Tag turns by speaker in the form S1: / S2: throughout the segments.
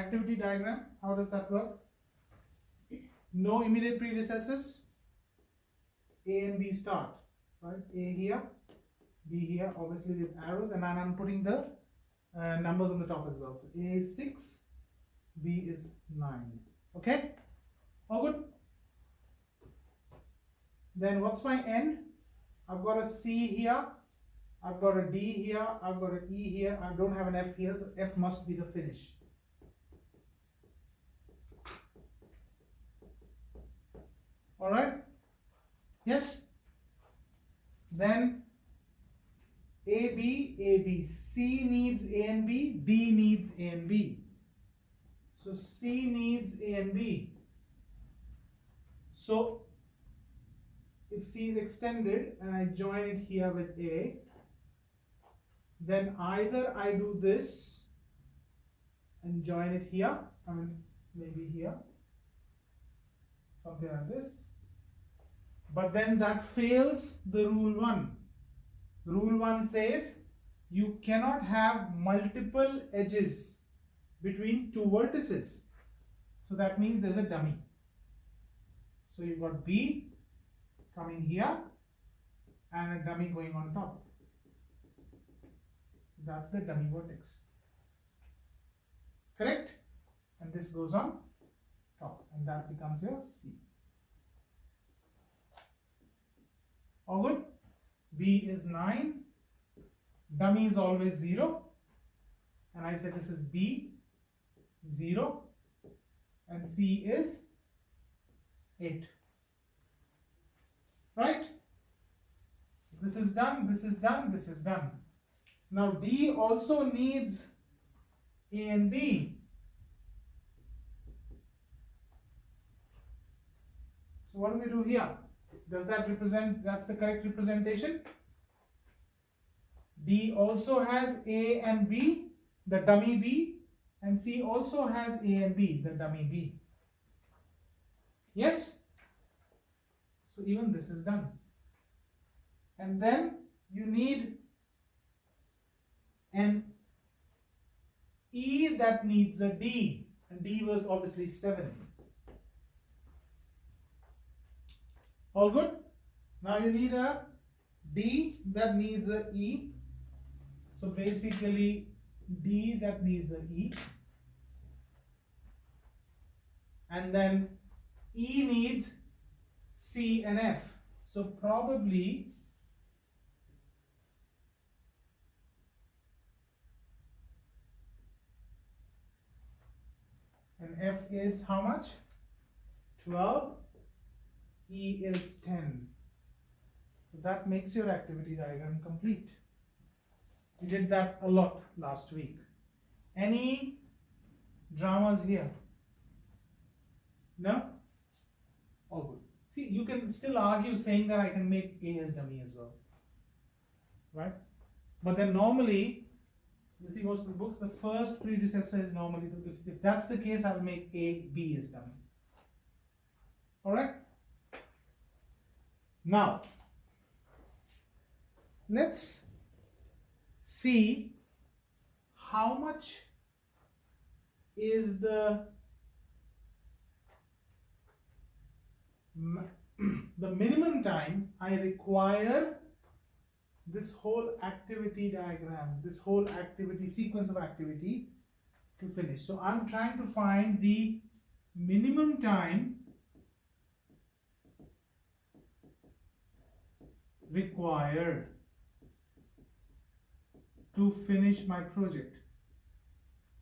S1: activity diagram, how does that work? No immediate predecessors. A and B start, right? A here, B here, obviously with arrows, and I'm putting the numbers on the top as well. So A is 6, B is 9. Okay? All good? Then what's my end? I've got a C here, I've got a D here, I've got an E here, I don't have an F here, so F must be the finish. Alright? Yes? Then A, B, C needs A and B, D needs A and B. So C needs A and B. So if C is extended and I join it here with A, then either I do this and join it here, I mean maybe here, something like this, but then that fails the rule 1. Rule 1 says you cannot have multiple edges between two vertices. So that means there's a dummy. So you've got B coming here and a dummy going on top. That's the dummy vertex. Correct? And this goes on top and that becomes your C. All good? B is 9. Dummy is always 0. And I said this is B, 0. And C is 8. Right? This is done, this is done, this is done. Now D also needs A and B. So what do we do here? Does that represent, that's the correct representation? D also has A and B, the dummy B, and C also has A and B, the dummy B. Yes? So even this is done. And then you need an E that needs a D, and D was obviously 7. All good? Now you need a D that needs a E. So basically D that needs an E. And then E needs C and F. So probably and F is how much? 12. E is 10. So that makes your activity diagram complete. We did that a lot last week. Any dramas here? No? All good. See, you can still argue saying that I can make A as dummy as well. Right? But then normally, you see most of the books, the first predecessor is normally, if that's the case, I'll make A, B as dummy. Alright? Now, let's see how much is the minimum time I require this whole activity diagram, this whole activity sequence of activity to finish. So I'm trying to find the minimum time required to finish my project,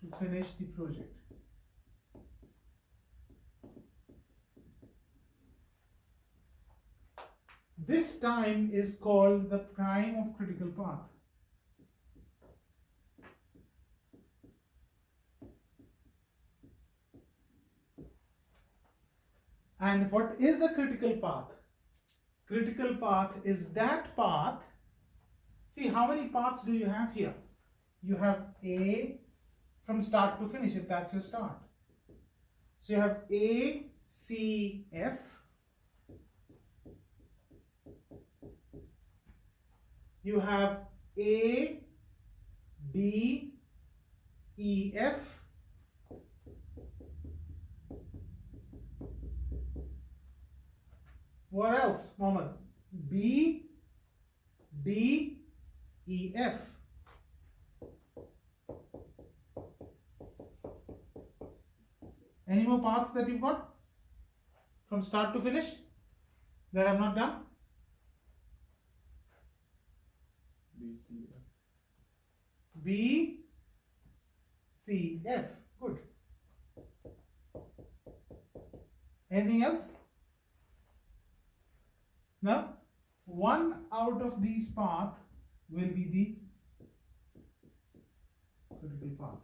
S1: to finish the project. This time is called the prime of critical path. And what is a critical path? Critical path is that path. See, how many paths do you have here? You have A from start to finish, if that's your start. So you have A, C, F. You have A, D, E, F. What else, Mohammed? B, D, E, F. Any more paths that you've got from start to finish that I've not done?
S2: B, C, F.
S1: B, C, F. Good. Anything else? Now, one out of these paths will be the critical path.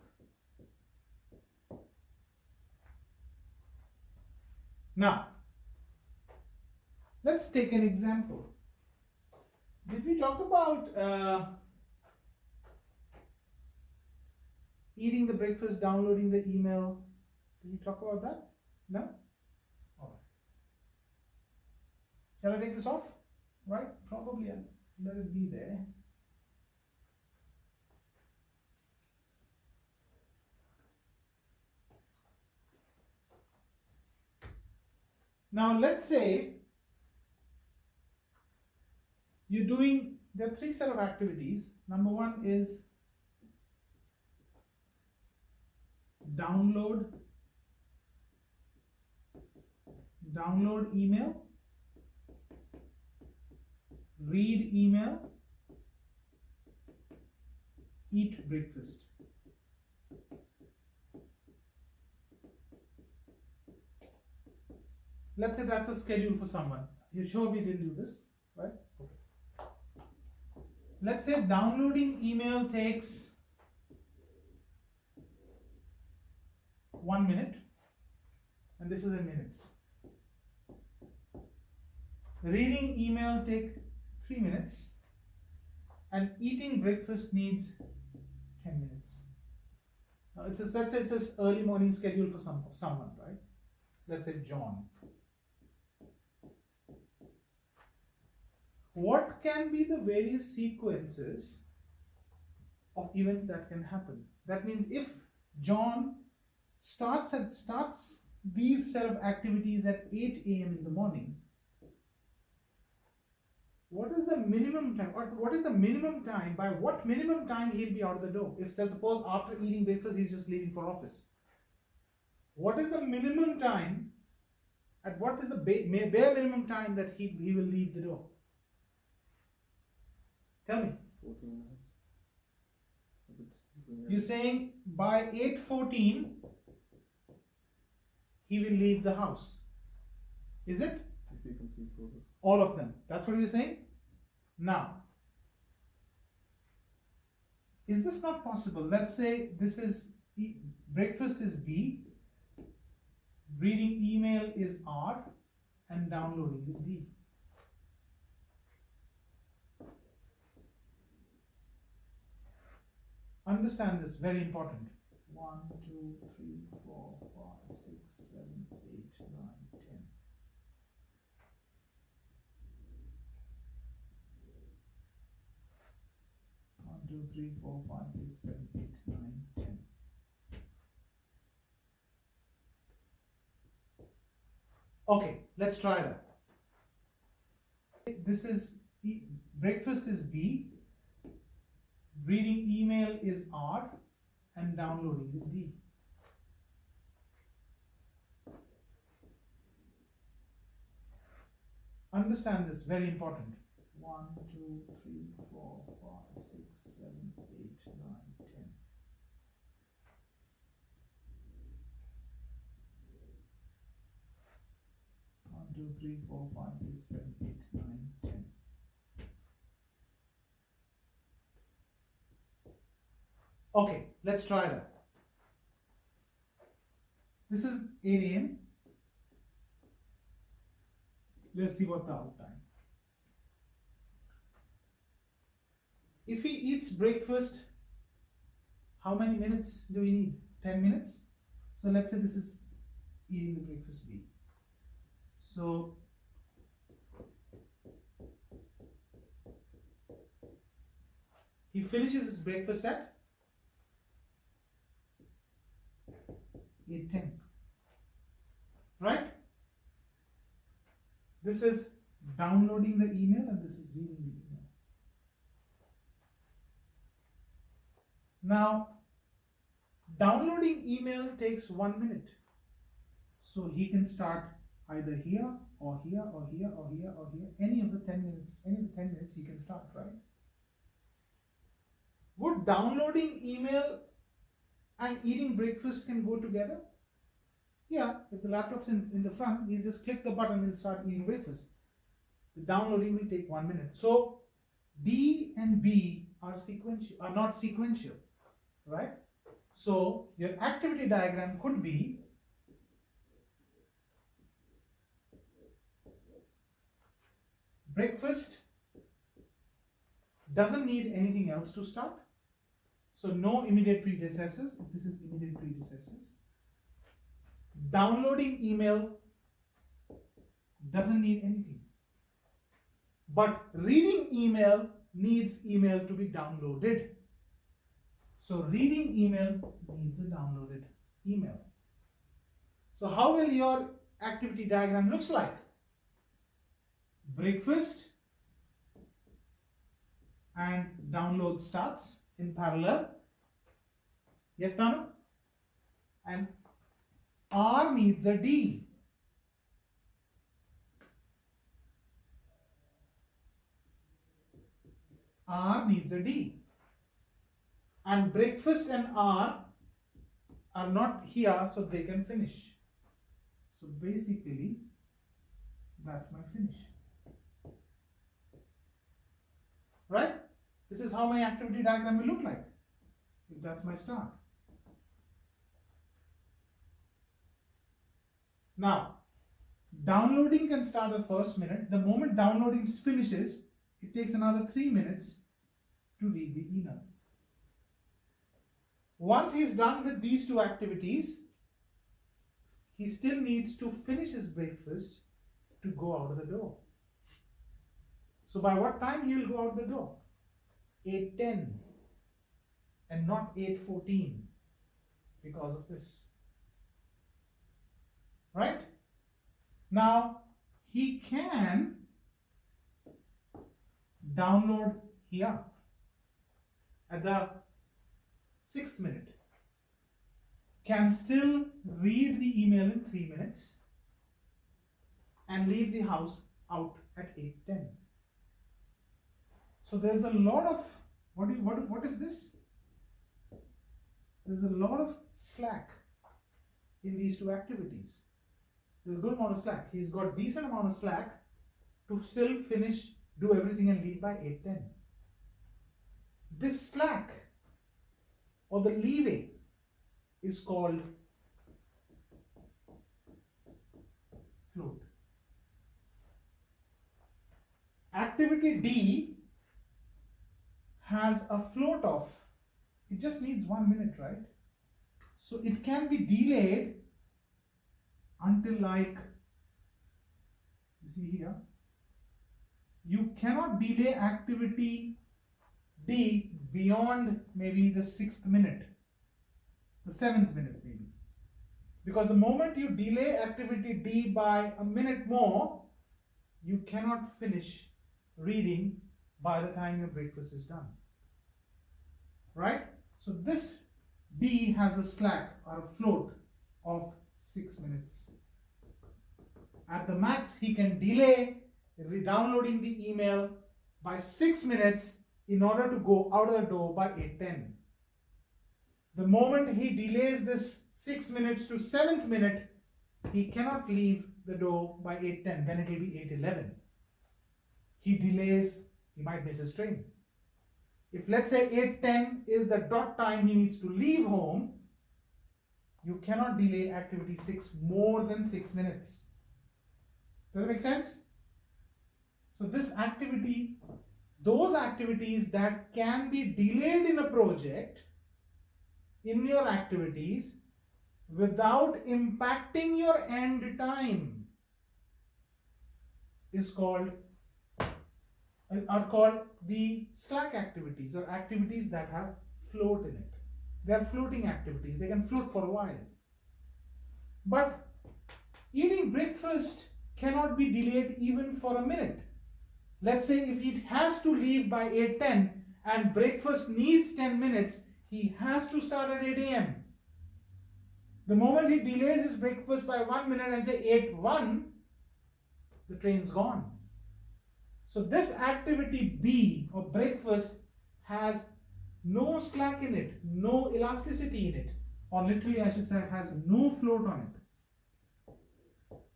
S1: Now, let's take an example. Did we talk about eating the breakfast, downloading the email? Did we talk about that? No? All right. Shall I take this off? Right? Probably I'll let it be there. Now let's say you're doing, there are three set of activities. Number one is download email, read email, eat breakfast. Let's say that's a schedule for someone. You sure we didn't do this, right? Okay. Let's say downloading email takes 1 minute, and this is in minutes. Reading email take 3 minutes, and eating breakfast needs 10 minutes. Now let's say it's an early morning schedule for someone, right? Let's say John. What can be the various sequences of events that can happen? That means if John starts these set of activities at 8 a.m. in the morning, what is the minimum time? What is the minimum time? By what minimum time he'll be out of the door? If suppose after eating breakfast he's just leaving for office, what is the minimum time? At what is the bare minimum time that he will leave the door? Tell me.
S2: 14 minutes.
S1: You're saying by 8:14 he will leave the house. Is it?
S2: If he completes
S1: all of them. That's what you're saying? Now, is this not possible? Let's say this is breakfast is B, reading email is R, and downloading is D. Understand this, very important. 1, 2, 3, 4, 5, 6, 7, 8, 9, 10. 1, 2, 3, 4, 5, 6, 7, 8, 9, 10. Okay, let's try that. This is breakfast is B, reading email is R, and downloading is D. Understand this, very important. 1, 2, 3, 4, 5, 6, 7, 8, 9, 10. 1, 2, 3, 4, 5, 6, 7, 8, 9, 10. Okay, let's try that. This is 8 a.m. Let's see what the out time. If he eats breakfast, how many minutes do we need? 10 minutes? So let's say this is eating the breakfast B. So he finishes his breakfast at 8:10. Right? This is downloading the email and this is reading the email. Now, downloading email takes 1 minute. So he can start either here or here or here or here or here. Any of the 10 minutes he can start, right? Would downloading email and eating breakfast can go together? Yeah, if the laptop's in the front, he'll just click the button and he'll start eating breakfast. The downloading will take 1 minute. So D and B are not sequential, right? So your activity diagram could be breakfast doesn't need anything else to start. So no immediate predecessors. This is immediate predecessors. Downloading email doesn't need anything. But reading email needs email to be downloaded. So reading email needs a downloaded email. So how will your activity diagram looks like? Breakfast and download starts in parallel. Yes, Tanu? And R needs a D. R needs a D. And breakfast and R are not here, so they can finish. So basically, that's my finish. Right? This is how my activity diagram will look like. If that's my start. Now, downloading can start the first minute. The moment downloading finishes, it takes another 3 minutes to read the email. Once he's done with these two activities, he still needs to finish his breakfast to go out of the door. So by what time he will go out the door? 8:10 and not 8:14 because of this. Right? Now, he can download here at the 6th minute. Can still read the email in 3 minutes and leave the house out at 8:10. So there's a lot of, what is this? There's a lot of slack in these two activities. There's a good amount of slack. He's got decent amount of slack to still finish, do everything and leave by 8:10. This slack or the leeway is called float. Activity D has a float of, it just needs 1 minute, right? So it can be delayed until, like, you see here, you cannot delay activity D beyond maybe the 6th minute, the 7th minute maybe. Because the moment you delay activity D by a minute more, you cannot finish reading by the time your breakfast is done. Right? So this D has a slack or a float of 6 minutes. At the max, he can delay re-downloading the email by 6 minutes in order to go out of the door by 8:10. The moment he delays this 6 minutes to 7th minute, he cannot leave the door by 8:10, then it will be 8:11. He delays, he might miss his train. If let's say 8:10 is the dot time he needs to leave home, you cannot delay activity 6 more than 6 minutes. Does that make sense? So this activity, those activities that can be delayed in a project, in your activities, without impacting your end time, are called the slack activities, or activities that have float in it. They are floating activities. They can float for a while. But eating breakfast cannot be delayed even for a minute. Let's say if he has to leave by 8:10 and breakfast needs 10 minutes, he has to start at 8 a.m. The moment he delays his breakfast by 1 minute and say 8:01, the train's gone. So this activity B or breakfast has no slack in it, no elasticity in it, or literally I should say it has no float on it.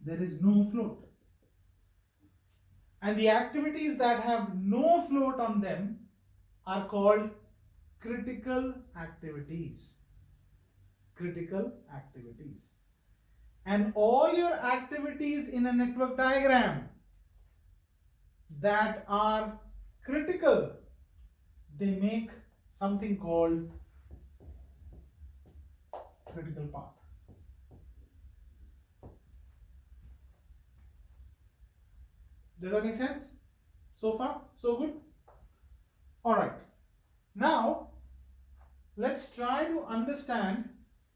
S1: There is no float. And the activities that have no float on them are called critical activities. Critical activities. And all your activities in a network diagram that are critical, they make something called critical path. Does that make sense? So far, so good? Alright. Now, let's try to understand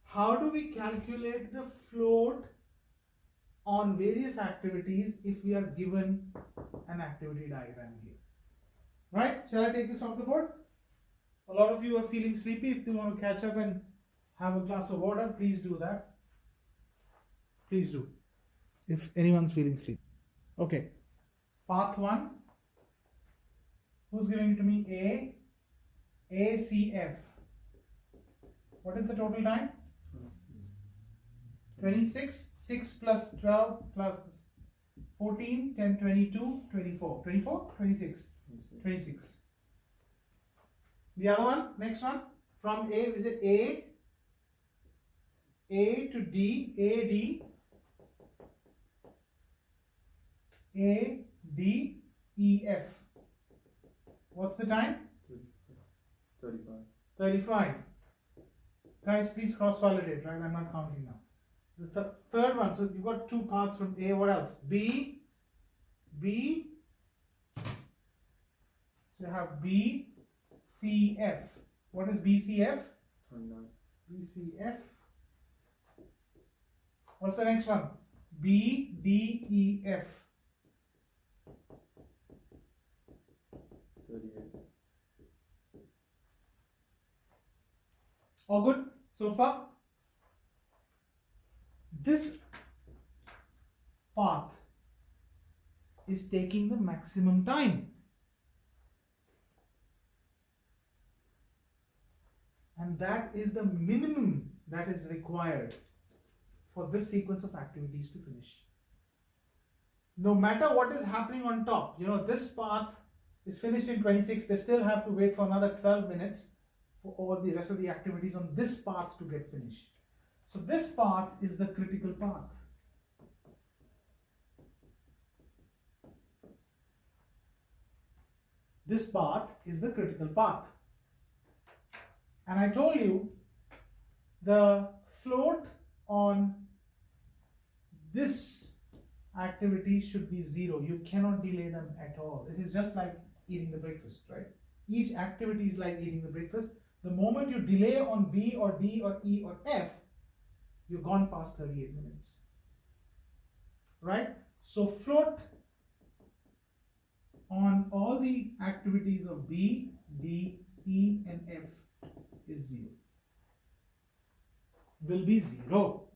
S1: how do we calculate the float on various activities if we are given an activity diagram here. Right? Shall I take this off the board? A lot of you are feeling sleepy. If you want to catch up and have a glass of water, please do that. Please do. If anyone's feeling sleepy. Okay. Path 1. Who's giving it to me? ACF. What is the total time? 26. 6 plus 12 plus 14, 10, 22, 24. 24? 26. 26. The other one, next one, from A, is it A to D, A, D, E, F. What's the time?
S2: 35.
S1: 35. Guys, please cross-validate, right? I'm not counting now. This is the third one. So you've got two paths from A. What else? B. So you have B, C, F. What is BCF?
S2: 29.
S1: BCF. What's the next one? B, D, E, F.
S2: 38.
S1: All good so far? This path is taking the maximum time. And that is the minimum that is required for this sequence of activities to finish. No matter what is happening on top, this path is finished in 26, they still have to wait for another 12 minutes for all the rest of the activities on this path to get finished. So this path is the critical path. This path is the critical path. And I told you the float on this activity should be 0. You cannot delay them at all. It is just like eating the breakfast, right? Each activity is like eating the breakfast. The moment you delay on B or D or E or F, you've gone past 38 minutes. Right? So float on all the activities of B, D, E and F is 0. Will be 0.